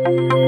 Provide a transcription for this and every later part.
Government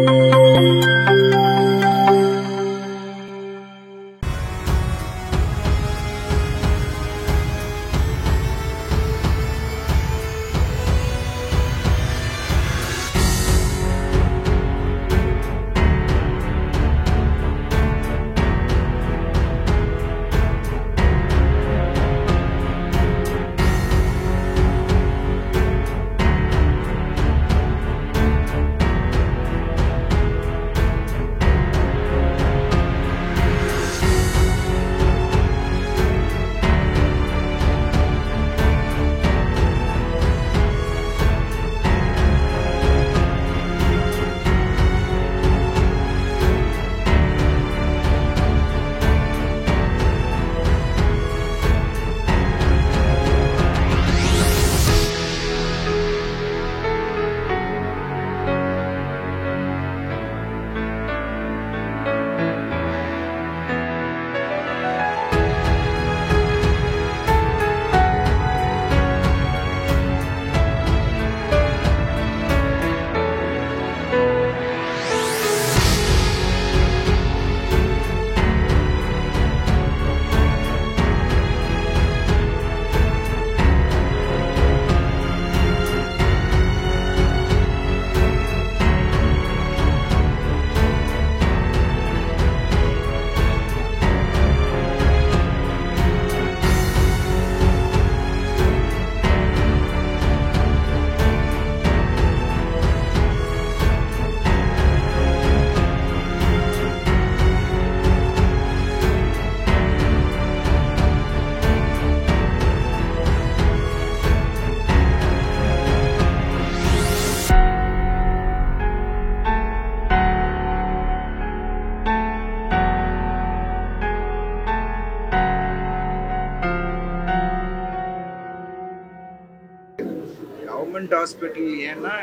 hospital ஏன்னா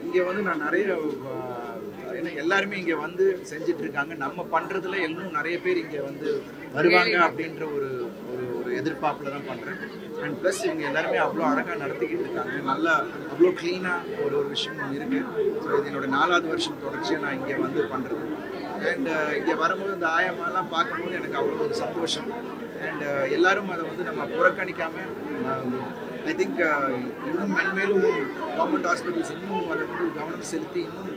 இங்கே வந்து நான் நிறைய எல்லாருமே இங்கே வந்து செஞ்சுட்டு இருக்காங்க. நம்ம பண்ணுறதுல இன்னும் நிறைய பேர் இங்கே வந்து வருவாங்க அப்படின்ற ஒரு ஒரு எதிர்பார்ப்பில் தான் பண்ணுறேன். அண்ட் ப்ளஸ் இவங்க எல்லாருமே அவ்வளோ அழகாக நடத்திக்கிட்டு இருக்காங்க. நல்லா அவ்வளோ க்ளீனாக ஒரு விஷயம் இருக்குது. ஸோ இது என்னோட 4வது வருஷம் தொடர்ச்சியாக நான் இங்கே வந்து பண்ணுறது. அண்ட் இங்கே வரும்போது இந்த ஆயமாலாம் பார்க்கும்போது எனக்கு அவ்வளோ ஒரு சந்தோஷம். அண்ட் எல்லாரும் அதை வந்து நம்ம புறக்கணிக்காமல் ஐ திங்க் இன்னும் மென்மேலும் கவர்மெண்ட் ஹாஸ்பிட்டல்ஸ் இன்னும் அதை வந்து கவனம் செலுத்தி இன்னும்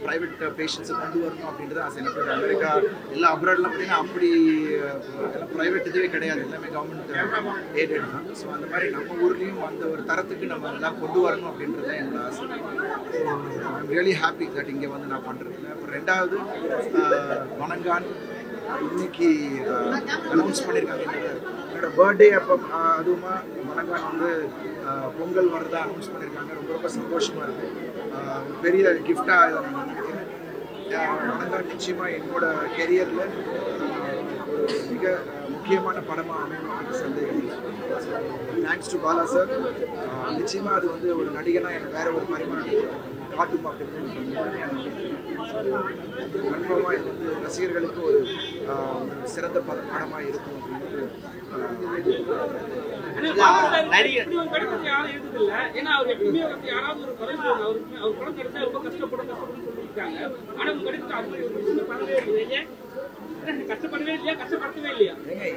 ப்ரைவேட் பேஷண்ட்ஸை கொண்டு வரணும் அப்படின்றது ஆசை. எனக்கு அமெரிக்கா எல்லா அப்ராட்லாம் பார்த்தீங்கன்னா அப்படி எல்லாம் ப்ரைவேட் இதுவே கிடையாது, எல்லாமே கவர்மெண்ட் எய்டட் தான். ஸோ அந்த மாதிரி நம்ம ஊர்லேயும் அந்த ஒரு தரத்துக்கு நம்ம எல்லாம் கொண்டு வரணும் அப்படின்றது தான் என்னோட ஆசை. So I'm really happy that இங்கே வந்து நான் பண்ணுறதில்ல. அப்புறம் 2வது வணங்கான் இன்னைக்கு அனௌன்ஸ் பண்ணியிருக்காங்க. என்னோட பர்த்டே அப்போ அதுவுமா வணங்கான் வந்து பொங்கல் வரதா அனௌன்ஸ் பண்ணியிருக்காங்க. ரொம்ப ரொம்ப சந்தோஷமாக இருக்குது. பெரிய கிஃப்டாக இதை நான் நினைக்கிறேன். வணங்கான் நிச்சயமாக என்னோட கெரியரில் ஒரு மிக முக்கியமான படமாக அமையும் சந்தேகம் இல்லை. Thanks to Bala sir. நிச்சயமாக அது வந்து ஒரு நடிகனாக எனக்கு வேறு ஒரு பரிமாணம் காட்டும் அப்படின்னு கன்ஃபார்மாக இது வந்து ரசிகர்களுக்கு ஒரு சிறந்த படமாக இருக்கும் அப்படின்னு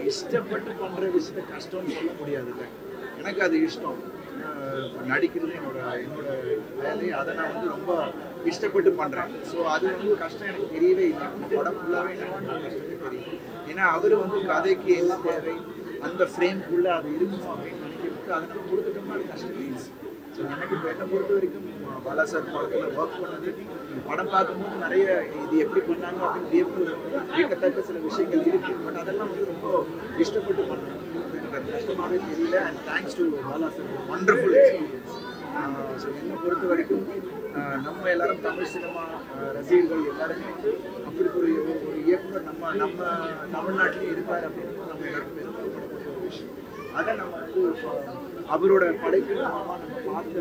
இஷ்டப்பட்டு பண்ற விஷயத்த கஷ்டம்னு சொல்ல முடியாதுல்ல. எனக்கு அது இஷ்டம். நடிக்கிறது என்னோட வேலை. அதை நான் வந்து ரொம்ப இஷ்டப்பட்டு பண்ணுறேன். ஸோ அது வந்து கஷ்டம் எனக்கு தெரியவே இல்லை. படம் ஃபுல்லாகவே எனக்கு கஷ்டமே தெரியும். ஏன்னா அவர் வந்து கதைக்கு என்ன தேவை அந்த ஃப்ரேம்குள்ளே அது இருக்கணும் அப்படின்னு நினைக்கிறதுக்கு அதை நம்ம கொடுத்துட்டோம்னா அது கஷ்டம் இல்லை. ஸோ எனக்கு இப்போ என்னை பொறுத்த வரைக்கும் பாலா சார் படத்தில் ஒர்க் பண்ணது படம் பார்க்கும்போது நிறைய இது எப்படி பண்ணாங்க அப்படின்னு வியக்கத்தக்க சில விஷயங்கள் இருக்குது. பட் அதெல்லாம் வந்து ரொம்ப இஷ்டப்பட்டு பண்ணுறேன். எனக்கு அது கஷ்டமாகவே தெரியல. And thanks to Bala sir, wonderful experience. So என்னை பொறுத்த வரைக்கும் நம்ம எல்லாரும் தமிழ் சினிமா ரசிகர்கள் எல்லாருமே அப்படி ஒரு இயக்குனர் நம்ம தமிழ்நாட்டிலேயே இருப்பார் அப்படின்னு நம்ம எல்லாருமே எதிர்பார்க்கக்கூடிய ஒரு விஷயம். அதை நம்ம வந்து அவரோட படைப்பு நம்ம பார்த்து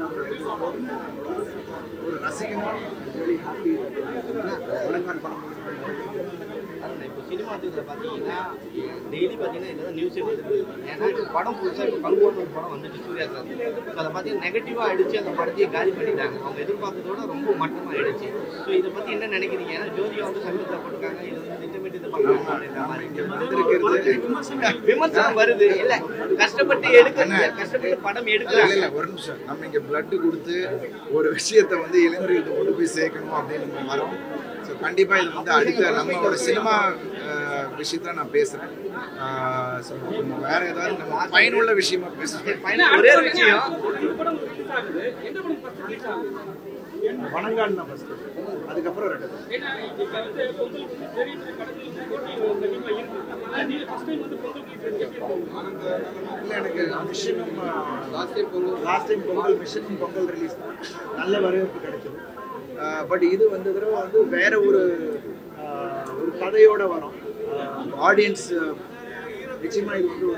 ஒரு ரசிகனா really happy. வணங்கான் படம் இப்போ சினிமா துறையில் பார்த்தீங்கன்னா டெய்லி பார்த்தீங்கன்னா இதில் நியூஸே வந்துருக்கு. ஏன்னா இப்போ படம் புதுசாக இப்போ கங்குவான் ஒரு படம் வந்துட்டு சூர்யா சார். ஸோ அதை பார்த்தீங்கன்னா நெகட்டிவாக அடித்து அந்த படத்தையே காலி பண்ணிட்டாங்க. அவங்க எதிர்பார்த்ததோட ரொம்ப மட்டமாக ஆயிடுச்சு. ஸோ இதை பற்றி என்ன நினைக்கிறீங்க? ஏன்னா ஜோதியா வந்து சமீபத்தில் போட்டிருக்காங்க, இது வந்து திட்டமிட்டு இது பண்ணுறாங்க அப்படின்ற மாதிரி விமர்சனம் வருது. இல்லை கஷ்டப்பட்டு எடுக்கணும், கஷ்டப்பட்டு படம் எடுக்கிறாங்க. இல்லை ஒரு நிமிஷம், நம்ம இங்கே பிளட்டு கொடுத்து ஒரு விஷயத்தை வந்து இளைஞர்களுக்கு கொண்டு போய் சேர்க்கணும் அப்படின்னு நம்ம வரோம். ஸோ கண்டிப்பாக இது வந்து அடுத்த நம்மளோட சினிமா விஷயத்தில் நான் பேசுகிறேன். ஸோ வேற ஏதாவது நம்ம பயனுள்ள விஷயமா பேசுகிறேன். ஒரே ஒரு விஷயம், வணங்கான் தான் ஃபர்ஸ்ட், அதுக்கப்புறம் ரெண்டு. இல்லை எனக்கு மிஷனும் லாஸ்ட் டைம் பொங்கல் மிஷனும் பொங்கல் ரிலீஸ் தான் நல்ல வரவேற்பு கிடைச்சது. பட் இது வந்து தடவை வந்து வேற ஒரு கதையோட வரும். ஆடியன்ஸ் நிச்சயமா இது வந்து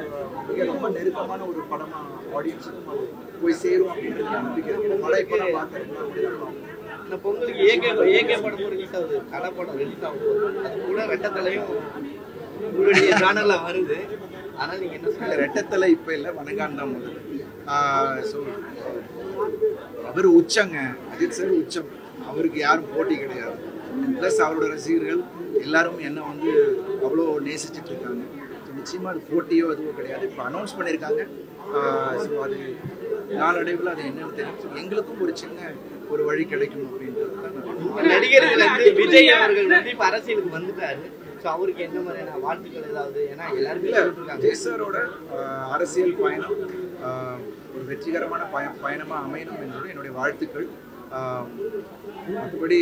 மிக ரொம்ப நெருக்கமான ஒரு படமா ஆடியன்ஸுக்கும் அது போய் சேரும் அப்படின்றது நம்பிக்கை. படம் இப்போ நான் பார்க்குறேன். இந்த பொங்கலுக்கு ஏகே படமும் ரிலீஸ் ஆகுது, கலை படம் ரிலீஸ் ஆகுது. அது கூட ரெட்டத்தலையும் உங்களுடைய சேனல்ல வருது. ஆனால் நீங்க என்ன சொல்ல? ரெட்டத்தலை இப்போ இல்லை, வணங்கான் தான் முதல்ல. ஸோ அவர் உச்சங்க, அஜித் சார் உச்சம், அவருக்கு யாரும் போட்டி கிடையாது. ப்ளஸ் அவரோட ரசிகர்கள் எல்லாரும் என்ன வந்து அவ்வளோ நேசிச்சுட்டு இருக்காங்க. நிச்சயமாக அது போட்டியோ எதுவோ கிடையாது. இப்போ அனௌன்ஸ் பண்ணியிருக்காங்க. ஸோ அது நாளடைவில் அது என்னன்னு தெரியும். எங்களுக்கும் ஒரு சின்ன ஒரு வழி கிடைக்கும் அப்படின்றது தான். நடிகர்கள் வந்து விஜய் அவர்கள் வந்து இப்போ அரசியலுக்கு வந்துட்டாரு. ஸோ அவருக்கு என்ன மாதிரியான வாழ்த்துக்கள் ஏதாவது? ஏன்னா எல்லாருமே ஜெய் சாரோட அரசியல் பயணம் ஒரு வெற்றிகரமான பயணமாக அமையணும் என்பது என்னுடைய வாழ்த்துக்கள். மற்றபடி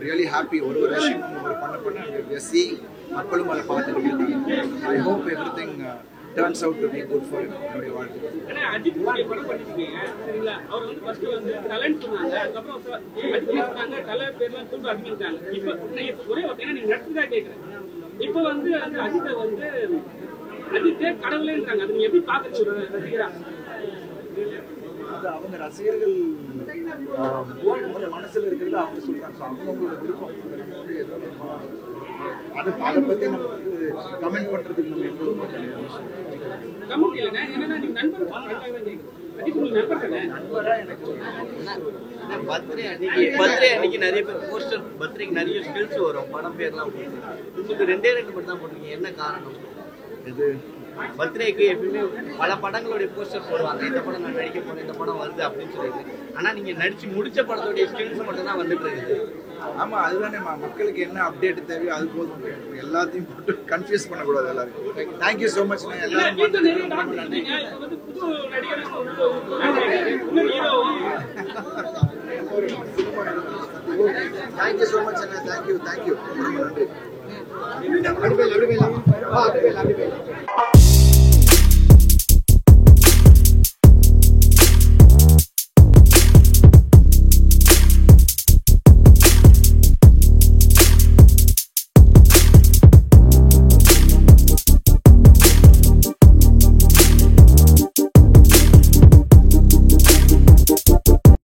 ரியலி ஹாப்பி. ஒரு விஷயம் நம்ம பண்ண மக்களும் அதை பார்த்துட்டு இருக்காங்க. I hope every thing turns out to be good for him. என்னுடைய வாழ்த்துக்கள். ஏன்னா அஜித் படம் பண்ணிருக்கீங்க சரிங்களா? அவர் வந்து ஃபர்ஸ்ட் வந்து டேலண்ட் சொன்னாங்க, அதுக்கப்புறம் அஜித் சொன்னாங்க டேல பேர்லாம் தூக்க ஆரம்பிச்சாங்க. இப்போ ஒரே ஒரு நீங்க நடிச்சுதான் கேட்குறேன். இப்போ வந்து அஜித்தை வந்து அஜித்தே கடவுளேன்றாங்க. அது நீங்க எப்படி பார்க்குறீங்க ரசிகரா? அது அவங்க ரசிகர்கள் மனசுல இருக்கிறது அவங்க சொல்றாங்க. அவங்களோட விருப்பம். அதை பத்தி நம்ம வந்து கமெண்ட் பண்றதுக்கு நம்ம எப்போதும் கமெண்ட் இல்லைங்க. என்னன்னா நீங்க நண்பர் அஜித் உங்களுக்கு நண்பர் தானே? நண்பரா எனக்கு பர்த்டே அன்னைக்கு நிறைய பேர் போஸ்டர், பர்த்டேக்கு நிறைய ஸ்டில்ஸ் வரும், படம் பேர்லாம் போட்டு. உங்களுக்கு 2 மட்டும் தான் போட்டிருக்கீங்க, என்ன காரணம்? இது பர்த்டேக்கு எப்பயுமே பல படங்களுடைய போஸ்டர் போடுவாங்க, இந்த படம் நான் நடிக்க போறேன், இந்த படம் வருது அப்படின்னு சொல்லிட்டு. ஆனா நீங்க நடிச்சு முடிச்ச படத்துடைய ஸ்டில்ஸ் மட்டும் தான் வந்துட்டு இருக்குது. ஆமா, அதுதானே மக்களுக்கு என்ன அப்டேட் தேவையோ அது போதும். எல்லாத்தையும் போட்டு கன்ஃபியூஸ் பண்ணக்கூடாது எல்லாருக்கும். Thank you so much. எல்லாரும் தேங்க்யூ ஸோ மச். தேங்க்யூ ரொம்ப நன்றி.